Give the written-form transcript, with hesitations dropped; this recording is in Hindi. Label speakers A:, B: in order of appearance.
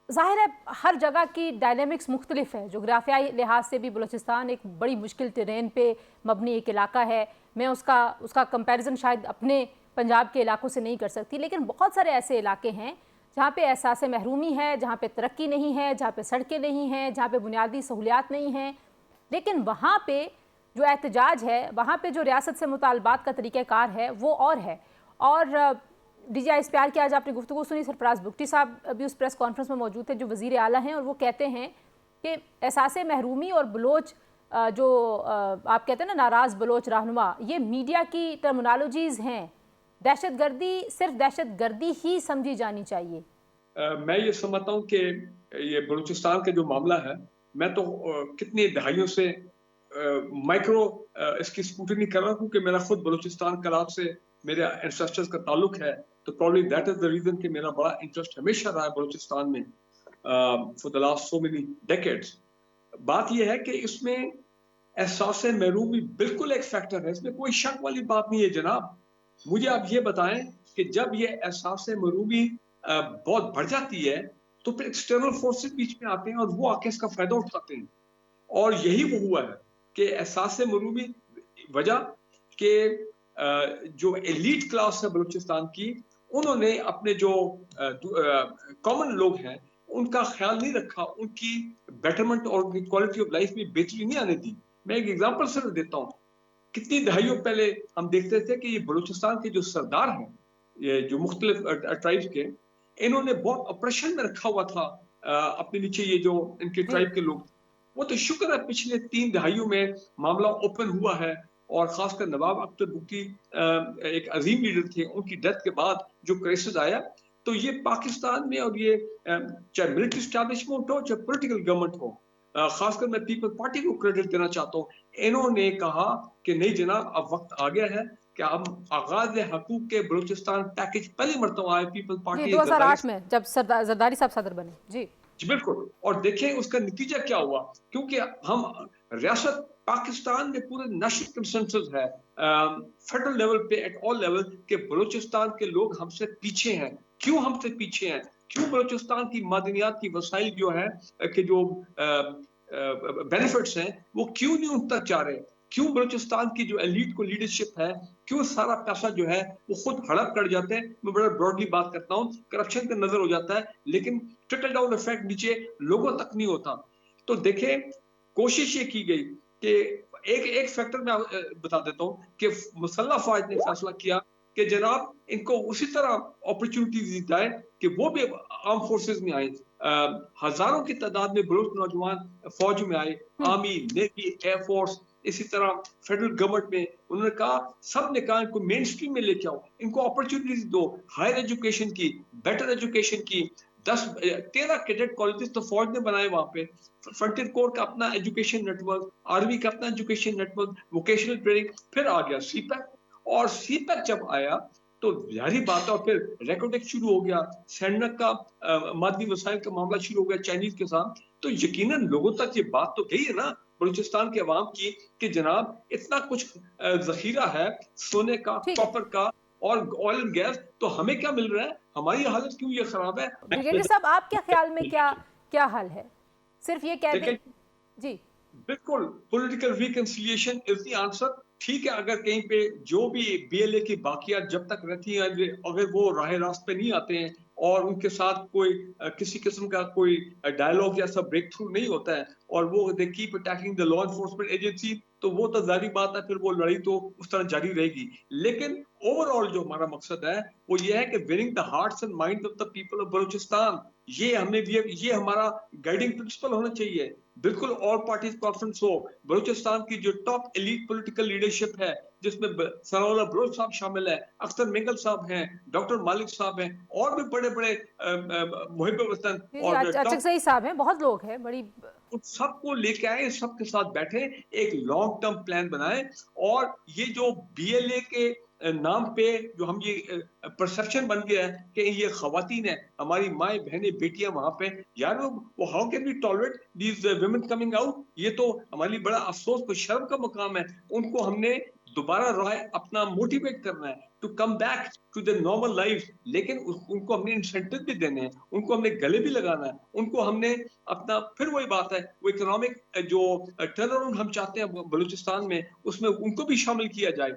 A: ज़ाहिर है हर जगह की डायनेमिक्स मुख्तलिफ है। जोग्राफियाई लिहाज से भी बलूचिस्तान एक बड़ी मुश्किल टेरेन पे मबनी एक इलाका है। मैं उसका उसका कंपैरिजन शायद अपने पंजाब के इलाकों से नहीं कर सकती, लेकिन बहुत सारे ऐसे इलाके हैं जहाँ पे एहसास महरूमी है, जहाँ पे तरक्की नहीं है, जहाँ पे सड़कें नहीं हैं, जहाँ पे बुनियादी सहूलियात नहीं हैं। लेकिन वहाँ पे जो एहतजाज है, वहाँ पे जो रियासत से मुतालबात का तरीक़ाकार है वो और है। और डीजी इस्पियार की आज आपने गुफ्तगू सुनी, सरफराज बुगटी साहब अभी उस प्रेस कॉन्फ्रेंस में मौजूद थे जो वज़ीर आला हैं, और वो कहते हैं कि एहसास महरूमी और बलोच जो आप कहते हैं ना नाराज़ बलोच रहनुमा, ये मीडिया की टर्मिनोलॉजीज़ हैं। दहशत गर्दी सिर्फ दहशत गर्दी ही समझी जानी चाहिए।
B: मैं ये समझता हूँ कि ये बलूचिस्तान का जो मामला है, मैं तो कितनी दहाइयों से माइक्रो इसकी स्क्रूटनी कर रहा हूँ कि मेरा खुद बलूचिस्तान कलाब से मेरे एंसेस्टर्स का ताल्लुक है, तो probably that is the reason कि मेरा बड़ा इंटरेस्ट हमेशा रहा है बलूचिस्तान में for the last so many decades. बात यह है कि इसमें एहसास महरूमी बिल्कुल एक फैक्टर है, इसमें कोई शक वाली बात नहीं है जनाब। मुझे आप ये बताएं कि जब ये एहसास महरूमी बहुत बढ़ जाती है तो फिर एक्सटर्नल फोर्सेस बीच में आते हैं और वो आके इसका फायदा उठाते हैं। और यही वो हुआ है कि एहसास मरूमी वजह के जो एलीट क्लास है बलूचिस्तान की, उन्होंने अपने जो कॉमन लोग हैं उनका ख्याल नहीं रखा, उनकी बेटरमेंट और उनकी क्वालिटी ऑफ लाइफ में बेहतरी नहीं आने दी। मैं एक एग्जांपल सिर्फ देता हूँ। कितनी दहाइयों पहले हम देखते थे कि ये बलूचिस्तान के जो सरदार हैं, ये जो मुख्तलिफ ट्राइब्स के, इन्होंने बहुत ऑपरेशन में रखा हुआ था अपने नीचे ये जो इनके
A: जी।
B: ट्राइब के लोग। वो तो शुक्र है पिछले 3 दहाइयों में मामला ओपन हुआ है, और खासकर नवाब अख्तर बुक्टी एक अजीम लीडर थे, उनकी डेथ के बाद जो क्राइसिस आया, तो ये पाकिस्तान में, और ये चाहे मिलिट्री स्टैब्लिशमेंट हो चाहे पॉलिटिकल गवर्नमेंट हो, खासकर मैं पीपल पार्टी को क्रेडिट देना चाहता हूँ, इन्होंने कहा कि नहीं जनाब अब वक्त आ गया है कि हम आगाज हकूक के बलूचिस्तान पैकेज पहली मरतबा आए पीपल
A: जी,
B: पार्टी जरदारी।
A: 2008 में जब जरदारी साहब सदर बने। जी।
B: जी बिल्कुल, और देखें उसका नतीजा क्या हुआ, क्योंकि हम रियासत पाकिस्तान में पूरे नेशनल कंसेंसस है फेडरल लेवल पे एट ऑल लेवल के बलूचिस्तान के लोग हमसे पीछे हैं। क्यों हमसे पीछे हैं? क्यों बलूचिस्तान की मादनियात की वसाइल जो है कि जो बेनिफिट्स हैं वो क्यों नहीं उन तक जा रहे? क्यों बलूचिस्तान की जो एलीट को लीडरशिप है, क्यों सारा पैसा जो है वो खुद हड़प कर जाते हैं? मैं बड़ा ब्रॉडली बात करता हूँ, करप्शन का नजर हो जाता है, लेकिन ट्रिकल डाउन इफेक्ट नीचे लोगों तक नहीं होता। तो देखें, कोशिश ये की गई कि एक एक फैक्टर मैं बता देता हूँ कि मुसल्लह फौज ने फैसला किया कि जनाब इनको उसी तरह अपॉर्चुनिटीज दी जाए कि वो भी आर्म फोर्सेस में आए। हजारों की तादाद में बलूच नौजवान फौज में आए, आर्मी, नेवी, एयरफोर्स, इसी तरह फेडरल गवर्नमेंट में। उन्होंने कहा, सब ने कहा इनको मेन स्ट्रीम में लेके आओ, इनको अपॉर्चुनिटीज दो, हायर एजुकेशन की, बेटर एजुकेशन की। 13 कैडेट कॉलेजेस तो फौज ने बनाए वहां पे। फ्रंटियर कोर का अपना एजुकेशन नेटवर्क, आर्मी का अपना एजुकेशन नेटवर्क, वोकेशनल ट्रेनिंग। फिर आ गया सीपैक, और सीपैक जब आया तो जाहिर बात है, और फिर रेकोडेक शुरू हो गया, सैंडक का मादी वसाइल का मामला शुरू हो गया चाइनीज के साथ। तो यकीनन लोगों तक ये बात तो गई है ना बलूचिस्तान के अवाम की कि जनाब इतना कुछ जखीरा है सोने का,
A: ठीक है।
B: कॉपर का और ऑयल एंड गैस, तो हमें क्या मिल रहा है? हमारी हालत क्यों ये खराब है?
A: ब्रिगेडियर साहब, आपके ख्याल में क्या क्या हल है? सिर्फ ये कह दें।
B: देखें,
A: जी।
B: बिल्कुल political reconciliation is the answer. ठीक है, अगर कहीं पे जो भी बीएलए की बाकियात जब तक रहती हैं, अगर वो राह रास्त पे नहीं आते हैं और उनके साथ कोई किसी किस्म का कोई डायलॉग या सब ब्रेक थ्रू नहीं होता है, और वो they keep attacking the law enforcement agency, तो वो तो जारी बात है, फिर वो लड़ाई तो उस तरह जारी रहेगी। लेकिन ओवरऑल जो हमारा मकसद है वो ये है कि winning the hearts and mind of the people of Balochistan. ये हमें भी, ये हमारा गाइडिंग प्रिंसिपल होना चाहिए। बिल्कुल ऑल पार्टीज कॉन्फ्रेंस हो, बलूचिस्तान की जो टॉप एलीट पॉलिटिकल लीडरशिप है, जिसमें सनाउल्लाह बलोच साहब शामिल है, अख्तर मिंगल साहब हैं, डॉक्टर मालिक साहब हैं, और भी बड़े बड़े मुहिब वतन
A: जी जी,
B: और टॉप,
A: अचक सही साहब हैं, बहुत लोग हैं बड़ी।
B: उन सबको लेके आए, सबके साथ बैठे, एक लॉन्ग टर्म प्लान बनाए। और ये जो बीएलए के नाम पे जो हम ये परसेप्शन बन गया है कि ये खवातीन है, हमारी माए बहनें बेटियां वहां पे, यार वो how can we tolerate these women coming out? ये तो हमारे लिए बड़ा अफसोस को शर्म का मुकाम है। उनको हमने दोबारा राय अपना मोटिवेट करना है to come back to the normal life. लेकिन उनको हमने इंसेंटिव भी देने हैं, उनको हमने गले भी लगाना है, उनको हमने अपना फिर वही बात है, वो इकोनॉमिक जो टर्न अराउंड हम चाहते हैं बलूचिस्तान में, उसमें उनको भी शामिल किया जाए।